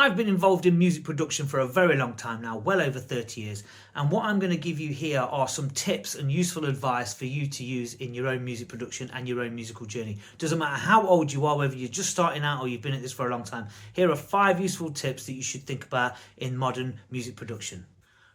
I've been involved in music production for a very long time now, well over 30 years, and what I'm going to give you here are some tips and useful advice for you to use in your own music production and your own musical journey. Doesn't matter how old you are, whether you're just starting out or you've been at this for a long time, here are 5 useful tips that you should think about in modern music production.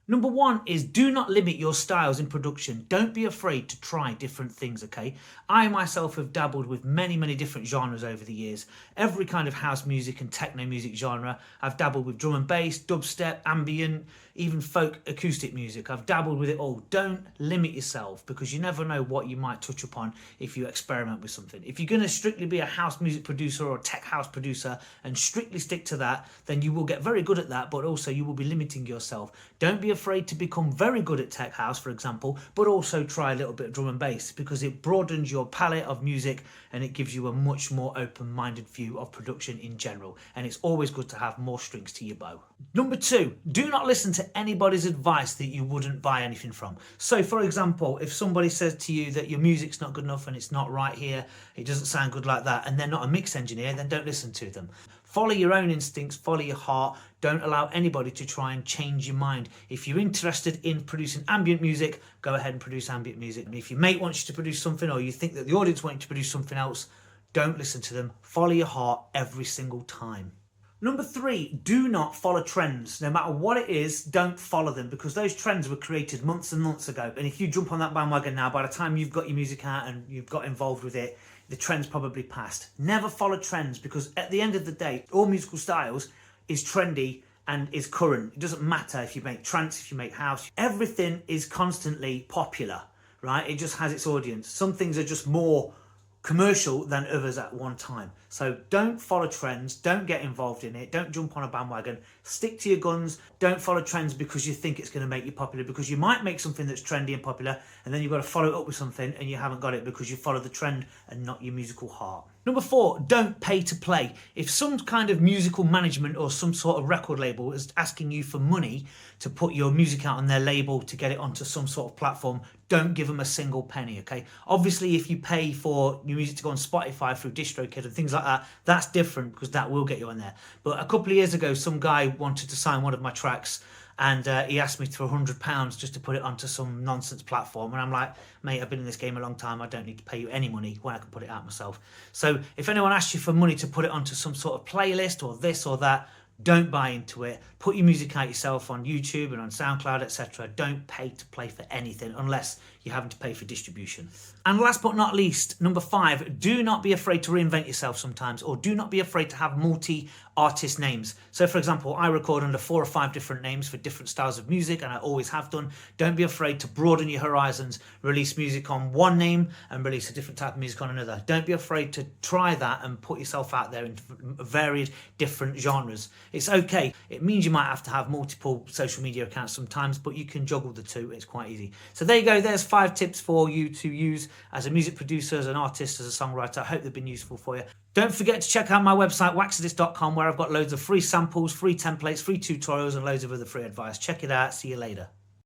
Number 1 is do not limit your styles in production. Don't be afraid to try different things, okay? I myself have dabbled with many different genres over the years. Every kind of house music and techno music genre. I've dabbled with drum and bass, dubstep, ambient, even folk acoustic music. I've dabbled with it all. Don't limit yourself because you never know what you might touch upon if you experiment with something. If you're going to strictly be a house music producer or a tech house producer and strictly stick to that, then you will get very good at that, but also you will be limiting yourself. Don't be afraid to become very good at tech house, for example, but also try a little bit of drum and bass because it broadens your palette of music and it gives you a much more open-minded view of production in general. And it's always good to have more strings to your bow. Number 2, do not listen to anybody's advice that you wouldn't buy anything from. So for example, if somebody says to you that your music's not good enough and it's not right here, it doesn't sound good like that, and they're not a mix engineer, then don't listen to them. Follow your own instincts, follow your heart. Don't allow anybody to try and change your mind. If you're interested in producing ambient music, go ahead and produce ambient music. And if your mate wants you to produce something, or you think that the audience wants you to produce something else, don't listen to them. Follow your heart every single time. Number 3, do not follow trends. No matter what it is, don't follow them because those trends were created months and months ago. And if you jump on that bandwagon now, by the time you've got your music out and you've got involved with it, the trend's probably passed. Never follow trends because at the end of the day, all musical styles is trendy and is current. It doesn't matter if you make trance, if you make house. Everything is constantly popular, right? It just has its audience. Some things are just more commercial than others at one time. So don't follow trends, don't get involved in it, don't jump on a bandwagon, stick to your guns. Don't follow trends because you think it's going to make you popular, because you might make something that's trendy and popular and then you've got to follow it up with something and you haven't got it because you follow the trend and not your musical heart. Number 4, don't pay to play. If some kind of musical management or some sort of record label is asking you for money to put your music out on their label to get it onto some sort of platform, don't give them a single penny, okay? Obviously, if you pay for your music to go on Spotify through DistroKid and things like that, that's different because that will get you on there. But a couple of years ago, some guy wanted to sign one of my tracks and he asked me for £100 just to put it onto some nonsense platform. And I'm like, mate, I've been in this game a long time. I don't need to pay you any money when I can put it out myself. So if anyone asks you for money to put it onto some sort of playlist or this or that, don't buy into it. Put your music out yourself on YouTube and on SoundCloud, etc. Don't pay to play for anything unless you're having to pay for distribution. And last but not least, number 5, do not be afraid to reinvent yourself sometimes, or do not be afraid to have multi-artist names. So for example, I record under 4 or 5 different names for different styles of music, and I always have done. Don't be afraid to broaden your horizons, release music on one name and release a different type of music on another. Don't be afraid to try that and put yourself out there in varied different genres. It's okay. It means you might have to have multiple social media accounts sometimes, but you can juggle the two. It's quite easy. So there you go. There's 5 tips for you to use as a music producer, as an artist, as a songwriter. I hope they've been useful for you. Don't forget to check out my website, waxadis.com, where I've got loads of free samples, free templates, free tutorials, and loads of other free advice. Check it out. See you later.